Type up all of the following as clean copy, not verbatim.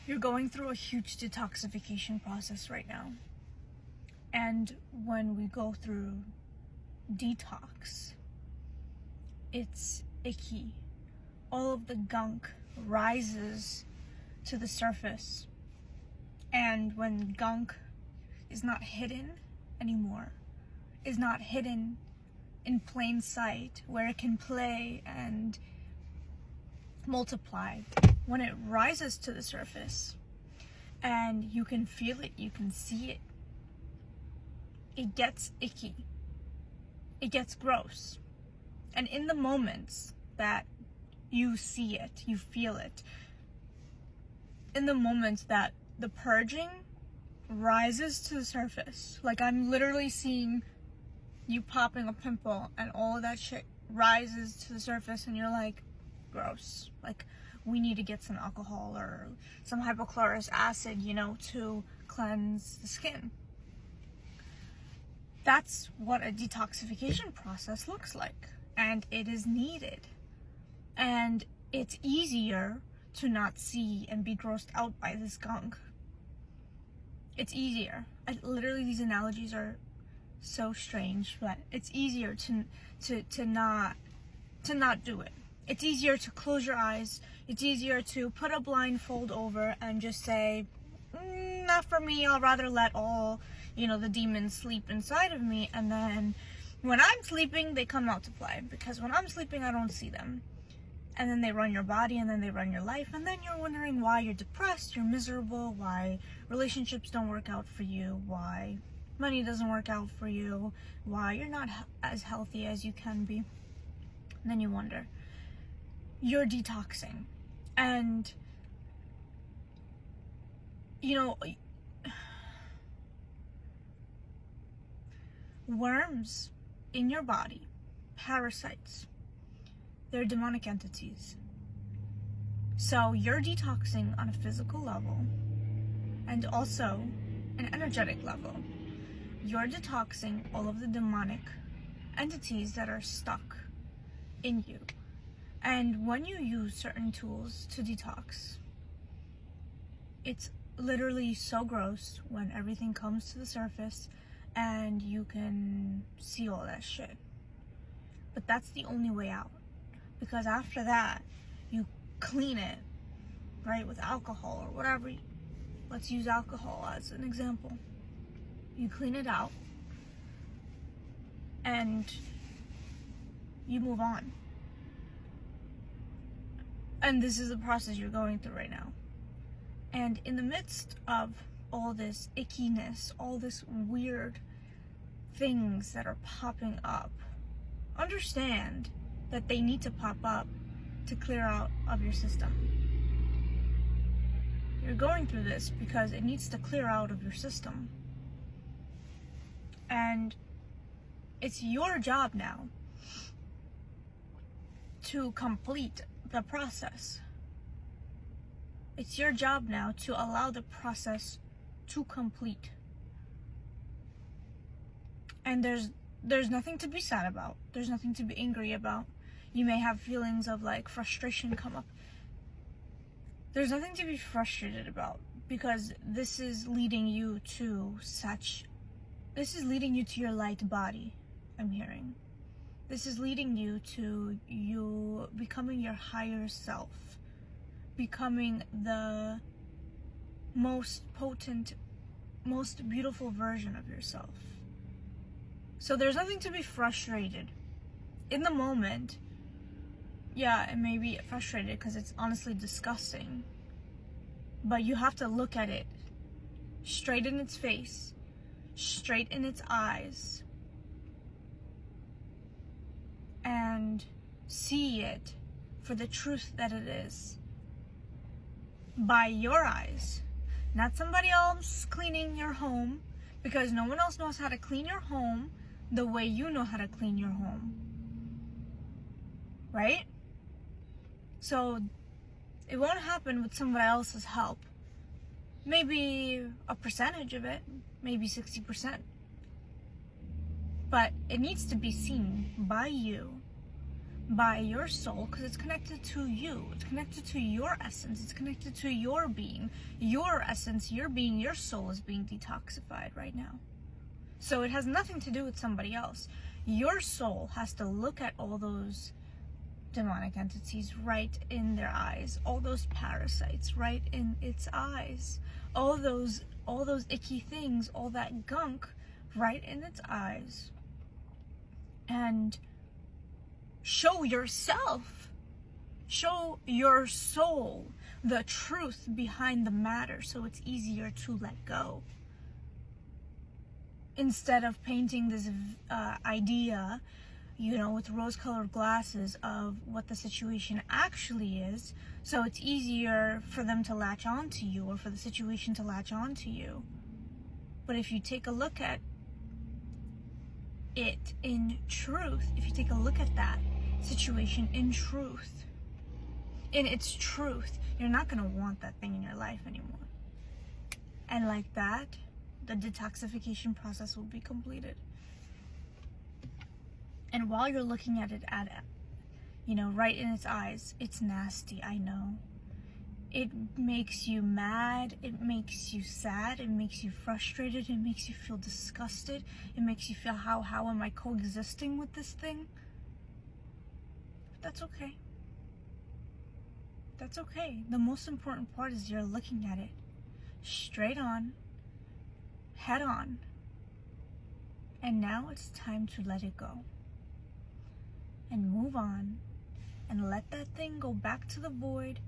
You're going through a huge detoxification process right now. And when we go through detox, it's icky. All of the gunk rises to the surface. And when gunk is not hidden anymore, is not hidden in plain sight where it can play and multiply, when it rises to the surface and you can feel it, you can see it, it gets icky, it gets gross. And in the moments that you see it, you feel it, in the moments that the purging rises to the surface, like I'm literally seeing you popping a pimple and all of that shit rises to the surface and you're like, gross, like we need to get some alcohol or some hypochlorous acid, to cleanse the skin. That's what a detoxification process looks like, and it is needed. And it's easier to not see and be grossed out by this gunk. It's easier. Literally, these analogies are so strange, but it's easier to not do it. It's easier to close your eyes. It's easier to put a blindfold over and just say, not for me. I'll rather let all, the demons sleep inside of me. And then when I'm sleeping, they come out to play. Because when I'm sleeping, I don't see them. And then they run your body, and then they run your life. And then you're wondering why you're depressed, you're miserable, why relationships don't work out for you, why money doesn't work out for you, why you're not as healthy as you can be. And then you wonder. You're detoxing. And, worms in your body, parasites, they're demonic entities. So you're detoxing on a physical level and also an energetic level. You're detoxing all of the demonic entities that are stuck in you. And when you use certain tools to detox, it's literally so gross when everything comes to the surface and you can see all that shit. But that's the only way out. Because after that, you clean it, right, with alcohol or whatever. Let's use alcohol as an example. You clean it out and you move on. And this is the process you're going through right now. And in the midst of all this ickiness, all this weird things that are popping up, understand that they need to pop up to clear out of your system. You're going through this because it needs to clear out of your system. And it's your job now to complete the process. It's your job now to allow the process to complete. And there's nothing to be sad about. There's nothing to be angry about. You may have feelings of frustration come up. There's nothing to be frustrated about, because this is leading you to your light body, I'm hearing. This is leading you to you becoming your higher self, becoming the most potent, most beautiful version of yourself. So there's nothing to be frustrated. In the moment, yeah, it may be frustrated because it's honestly disgusting. But you have to look at it straight in its face, straight in its eyes, and see it for the truth that it is. By your eyes, not somebody else cleaning your home, because no one else knows how to clean your home the way you know how to clean your home. Right? So it won't happen with somebody else's help. Maybe a percentage of it, maybe 60%. But it needs to be seen by you, by your soul, because it's connected to you. It's connected to your essence. It's connected to your being. Your essence, your being, your soul is being detoxified right now. So it has nothing to do with somebody else. Your soul has to look at all those demonic entities right in their eyes, all those parasites right in its eyes, all those icky things, all that gunk right in its eyes, and show yourself, show your soul the truth behind the matter, so it's easier to let go. Instead of painting this idea, you know, with rose-colored glasses of what the situation actually is, so it's easier for them to latch on to you, or for the situation to latch on to you. But if you take a look at it in truth, if you take a look at that situation in truth, in its truth, you're not going to want that thing in your life anymore. And like that, the detoxification process will be completed. And while you're looking at it, you know, right in its eyes, it's nasty, I know. It makes you mad, it makes you sad, it makes you frustrated, it makes you feel disgusted, it makes you feel, how am I coexisting with this thing? But that's okay. That's okay. The most important part is you're looking at it straight on, head on. And now it's time to let it go. And move on. And let that thing go back to the void.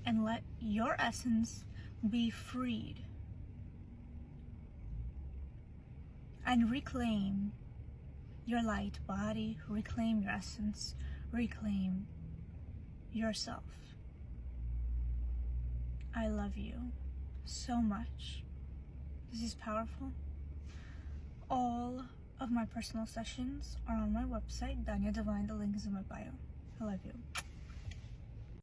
And let your essence be freed. And reclaim your light body. Reclaim your essence. Reclaim yourself. I love you so much. This is powerful. All of my personal sessions are on my website, Danya Divine. The link is in my bio. I love you.